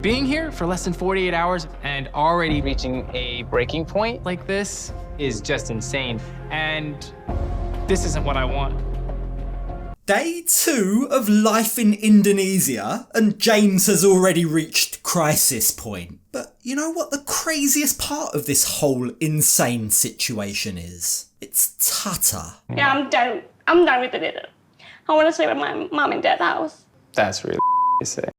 Being here for less than 48 hours and already reaching a breaking point like this is just insane. And this isn't what I want. Day 2 of life in Indonesia, and James has already reached crisis point. But you know what the craziest part of this whole insane situation is? It's Tata. Yeah, I'm done. I'm done with it. I want to stay with my mom and dad's house. That's really to say.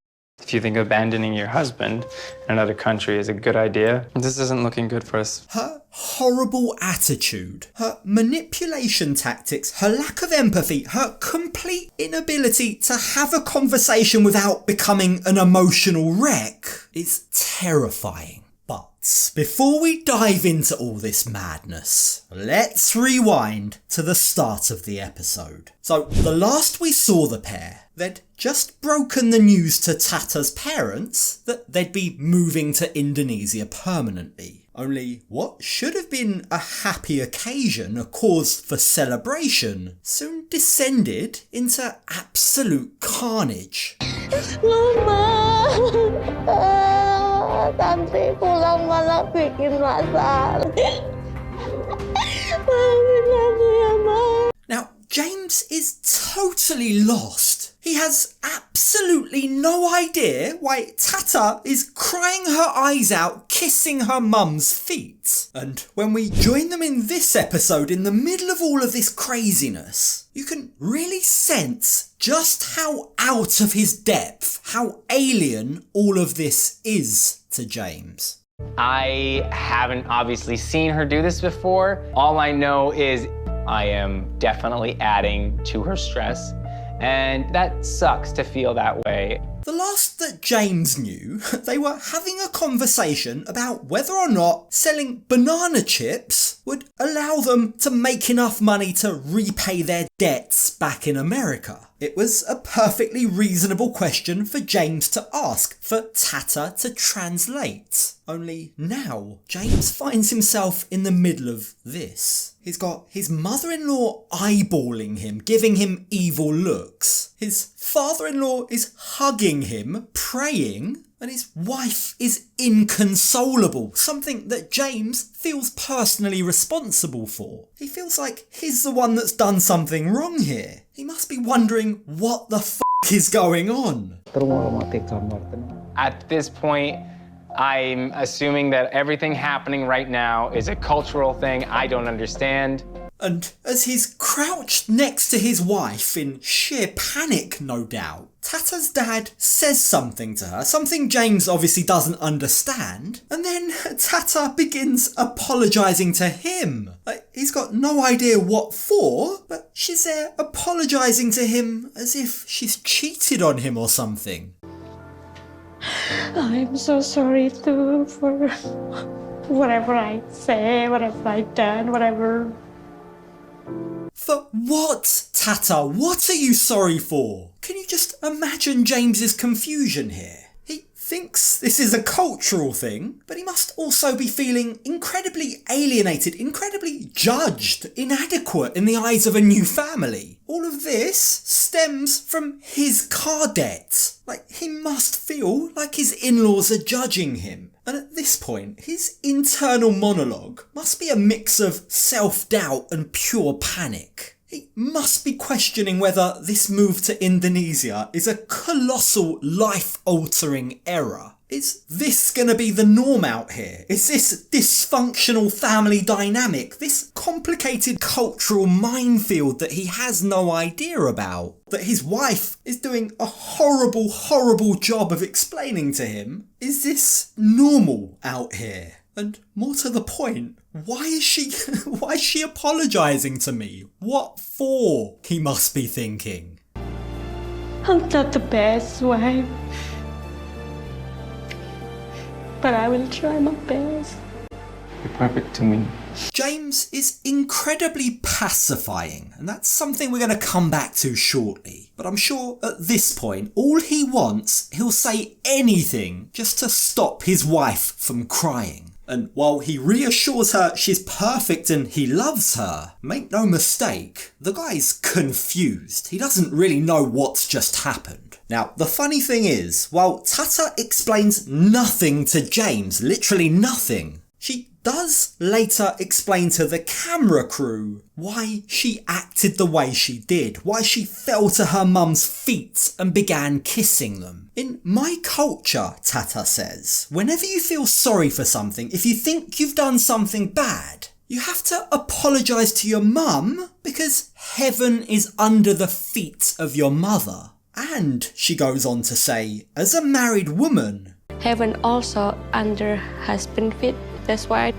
If you think abandoning your husband in another country is a good idea, this isn't looking good for us. Her horrible attitude, her manipulation tactics, her lack of empathy, her complete inability to have a conversation without becoming an emotional wreck is terrifying. But before we dive into all this madness, let's rewind to the start of the episode. So the last we saw the pair, they'd just broken the news to Tata's parents that they'd be moving to Indonesia permanently. Only what should have been a happy occasion, a cause for celebration, soon descended into absolute carnage. Mama, Tante pulang malah bikin masalah. Now, James is totally lost. He has absolutely no idea why Tata is crying her eyes out, kissing her mum's feet. And when we join them in this episode, in the middle of all of this craziness, you can really sense just how out of his depth, how alien all of this is to James. I haven't obviously seen her do this before. All I know is I am definitely adding to her stress, and that sucks to feel that way. The last that James knew, they were having a conversation about whether or not selling banana chips would allow them to make enough money to repay their debts back in America. It was a perfectly reasonable question for James to ask, for Tata to translate. Only now, James finds himself in the middle of this. He's got his mother-in-law eyeballing him, giving him evil looks. His father-in-law is hugging him, praying, and his wife is inconsolable, something that James feels personally responsible for. He feels like he's the one that's done something wrong here. He must be wondering what the f*** is going on. At this point, I'm assuming that everything happening right now is a cultural thing I don't understand. And as he's crouched next to his wife in sheer panic, no doubt, Tata's dad says something to her, something James obviously doesn't understand, and then Tata begins apologising to him. He's got no idea what for, but she's there apologising to him as if she's cheated on him or something. I'm so sorry too for whatever I say, whatever I done, whatever. For what, Tata? What are you sorry for? Can you just imagine James's confusion here? He thinks this is a cultural thing, but he must also be feeling incredibly alienated, incredibly judged, inadequate in the eyes of a new family. All of this stems from his car debt. He must feel like his in-laws are judging him. And at this point, his internal monologue must be a mix of self-doubt and pure panic. He must be questioning whether this move to Indonesia is a colossal life-altering error. Is this going to be the norm out here? Is this dysfunctional family dynamic, this complicated cultural minefield that he has no idea about, that his wife is doing a horrible, horrible job of explaining to him? Is this normal out here? And more to the point, why is she apologising to me? What for? He must be thinking. I'm not the best wife, but I will try my best. You're perfect to me. James is incredibly pacifying, and that's something we're going to come back to shortly. But I'm sure at this point, all he wants, he'll say anything just to stop his wife from crying. And while he reassures her she's perfect and he loves her, make no mistake, the guy's confused. He doesn't really know what's just happened. Now, the funny thing is, while Tata explains nothing to James, literally nothing, she does later explain to the camera crew why she acted the way she did, why she fell to her mum's feet and began kissing them. In my culture, Tata says, whenever you feel sorry for something, if you think you've done something bad, you have to apologise to your mum because heaven is under the feet of your mother. And she goes on to say, as a married woman, Heaven also under husband feet. That's why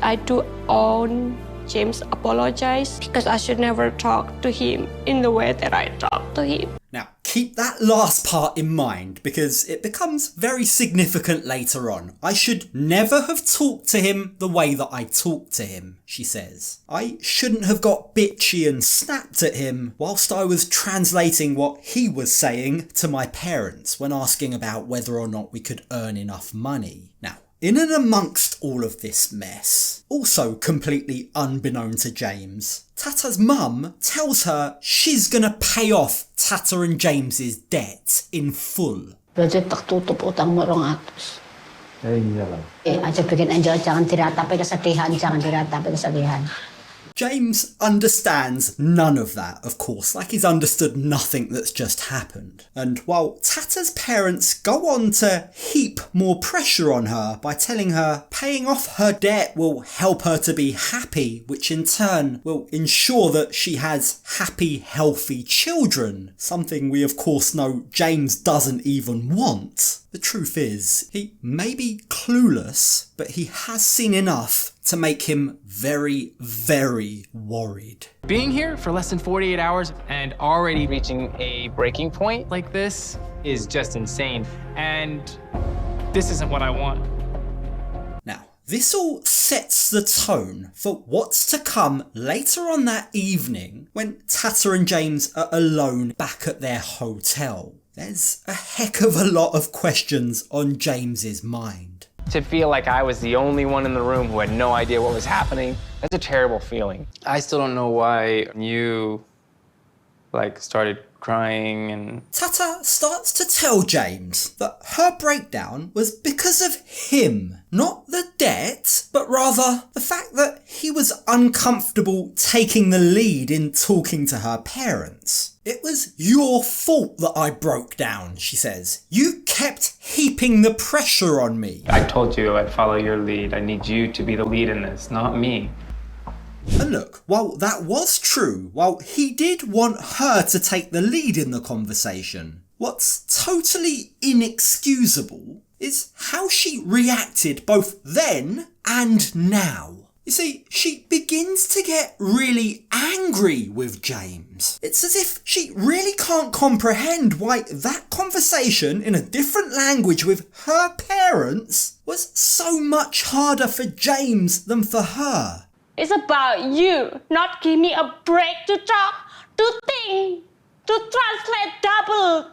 I do own James apologize because I should never talk to him in the way that I talk to him. Now, keep that last part in mind because it becomes very significant later on. I should never have talked to him the way that I talked to him, she says. I shouldn't have got bitchy and snapped at him whilst I was translating what he was saying to my parents when asking about whether or not we could earn enough money. Now, in and amongst all of this mess, also completely unbeknown to James, Tata's mum tells her she's gonna pay off Tata and James's debt in full. Budget tak tutup utang mo 200. Iya lang. Aja bikin angel jangan diratapi kesedihan, jangan diratapi kesedihan. James understands none of that, of course, like he's understood nothing that's just happened. And while Tata's parents go on to heap more pressure on her by telling her paying off her debt will help her to be happy, which in turn will ensure that she has happy, healthy children, something we of course know James doesn't even want. The truth is, he may be clueless, but he has seen enough to make him very, very worried. Being here for less than 48 hours and already reaching a breaking point like this is just insane. And this isn't what I want. Now, this all sets the tone for what's to come later on that evening when Tata and James are alone back at their hotel. There's a heck of a lot of questions on James's mind. To feel like I was the only one in the room who had no idea what was happening, that's a terrible feeling. I still don't know why you, started crying and... Tata starts to tell James that her breakdown was because of him. Not the debt, but rather the fact that he was uncomfortable taking the lead in talking to her parents. It was your fault that I broke down, she says. You kept heaping the pressure on me. I told you I'd follow your lead. I need you to be the lead in this, not me. And look, while that was true, while he did want her to take the lead in the conversation, what's totally inexcusable is how she reacted both then and now. You see, she begins to get really angry with James. It's as if she really can't comprehend why that conversation in a different language with her parents was so much harder for James than for her. It's about you, not give me a break to talk, to think, to translate double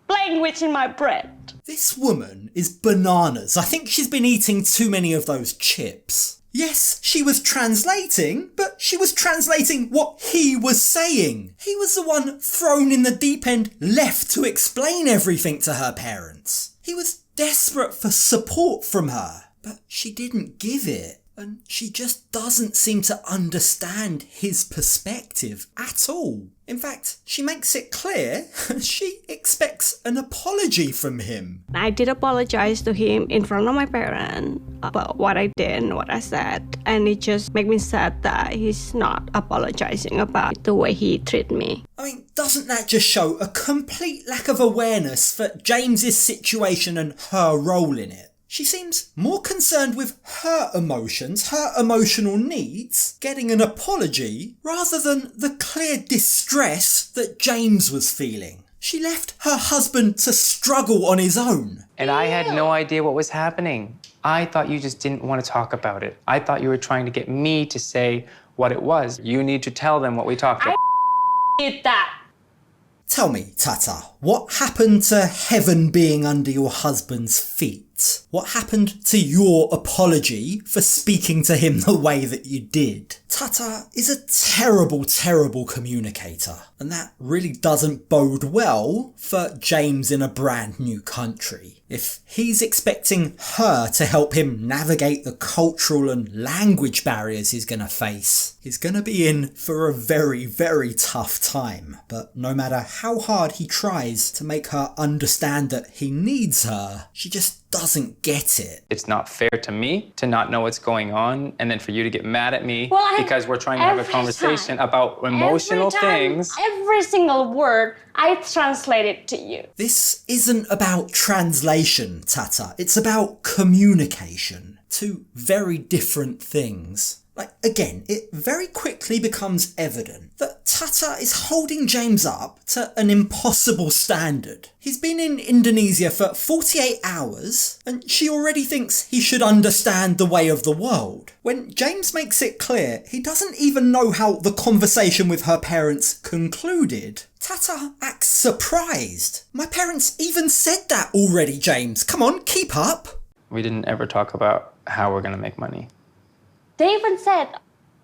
language in my brain. This woman is bananas. I think she's been eating too many of those chips. Yes, she was translating, but she was translating what he was saying. He was the one thrown in the deep end, left to explain everything to her parents. He was desperate for support from her, but she didn't give it. And she just doesn't seem to understand his perspective at all. In fact, she makes it clear she expects an apology from him. I did apologize to him in front of my parents about what I did and what I said. And it just made me sad that he's not apologizing about the way he treated me. I mean, doesn't that just show a complete lack of awareness for James's situation and her role in it? She seems more concerned with her emotions, her emotional needs, getting an apology, rather than the clear distress that James was feeling. She left her husband to struggle on his own. And I had no idea what was happening. I thought you just didn't want to talk about it. I thought you were trying to get me to say what it was. You need to tell them what we talked about. I did that. Tell me, Tata, what happened to heaven being under your husband's feet? debt? What happened to your apology for speaking to him the way that you did? Tata is a terrible, terrible communicator, and that really doesn't bode well for James in a brand new country. If he's expecting her to help him navigate the cultural and language barriers he's going to face, he's going to be in for a very, very tough time. But no matter how hard he tries to make her understand that he needs her, she just doesn't get it. It's not fair to me to not know what's going on and then for you to get mad at me because we're trying to have a conversation about emotional things. Every single word, I translate it to you. This isn't about translation, Tata. It's about communication. Two very different things. Like, again, it very quickly becomes evident that Tata is holding James up to an impossible standard. He's been in Indonesia for 48 hours, and she already thinks he should understand the way of the world. When James makes it clear he doesn't even know how the conversation with her parents concluded, Tata acts surprised. My parents even said that already, James. Come on, keep up. We didn't ever talk about how we're gonna make money. They even said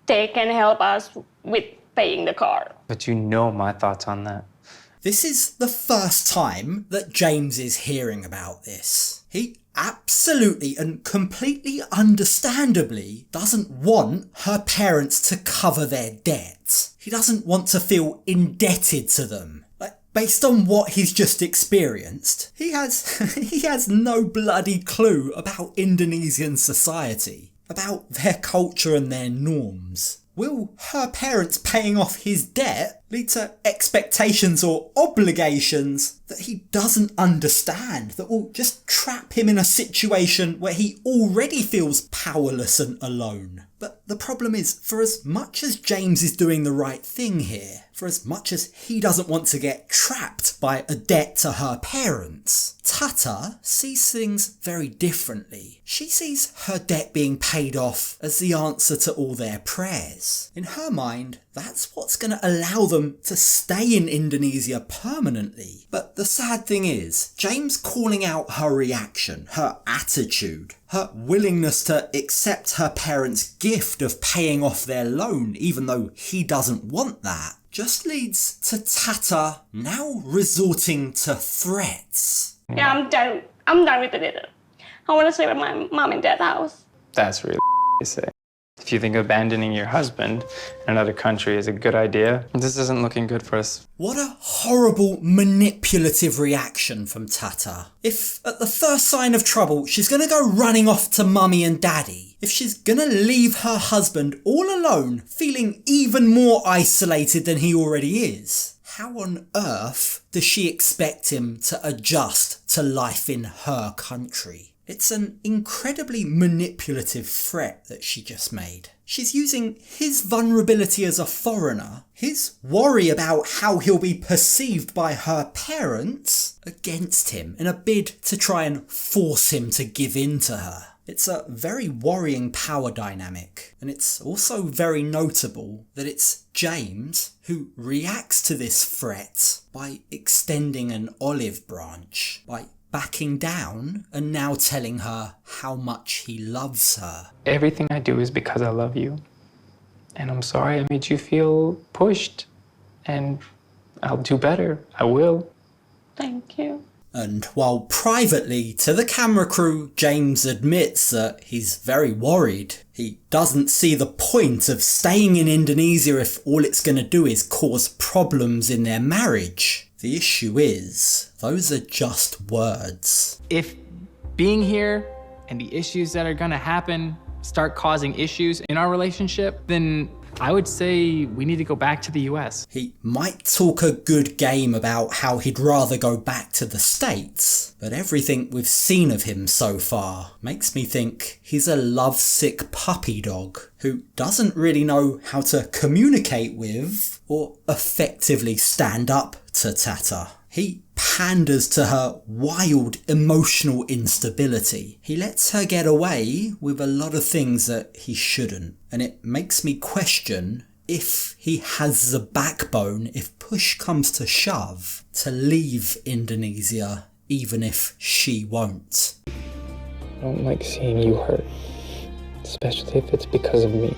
they can help us with paying the car. But you know my thoughts on that. This is the first time that James is hearing about this. He absolutely and completely understandably doesn't want her parents to cover their debt. He doesn't want to feel indebted to them. Based on what he's just experienced, he has no bloody clue about Indonesian society, about their culture and their norms. Will her parents paying off his debt lead to expectations or obligations that he doesn't understand, that will just trap him in a situation where he already feels powerless and alone? But the problem is, for as much as James is doing the right thing here, for as much as he doesn't want to get trapped by a debt to her parents, Tata sees things very differently. She sees her debt being paid off as the answer to all their prayers. In her mind, that's what's going to allow them to stay in Indonesia permanently. But the sad thing is, James calling out her reaction, her attitude, her willingness to accept her parents' gift of paying off their loan even though he doesn't want that, just leads to Tata now resorting to threats. Yeah, I'm done. I'm done with the dinner. I want to stay with my mom and dad's house. That's really to say. If you think abandoning your husband in another country is a good idea, this isn't looking good for us. What a horrible, manipulative reaction from Tata. If at the first sign of trouble, she's going to go running off to mummy and daddy. If she's going to leave her husband all alone, feeling even more isolated than he already is, how on earth does she expect him to adjust to life in her country? It's an incredibly manipulative threat that she just made. She's using his vulnerability as a foreigner, his worry about how he'll be perceived by her parents, against him in a bid to try and force him to give in to her. It's a very worrying power dynamic, and it's also very notable that it's James who reacts to this threat by extending an olive branch, by backing down and now telling her how much he loves her. Everything I do is because I love you. And I'm sorry I made you feel pushed. And I'll do better. I will. Thank you. And while privately to the camera crew, James admits that he's very worried. He doesn't see the point of staying in Indonesia if all it's going to do is cause problems in their marriage. The issue is, those are just words. If being here and the issues that are gonna happen start causing issues in our relationship, then I would say we need to go back to the US. He might talk a good game about how he'd rather go back to the States, but everything we've seen of him so far makes me think he's a lovesick puppy dog who doesn't really know how to communicate with or effectively stand up to Tata. He panders to her wild emotional instability. He lets her get away with a lot of things that he shouldn't. And it makes me question if he has the backbone, if push comes to shove, to leave Indonesia, even if she won't. don't like seeing you hurt, especially if it's because of me.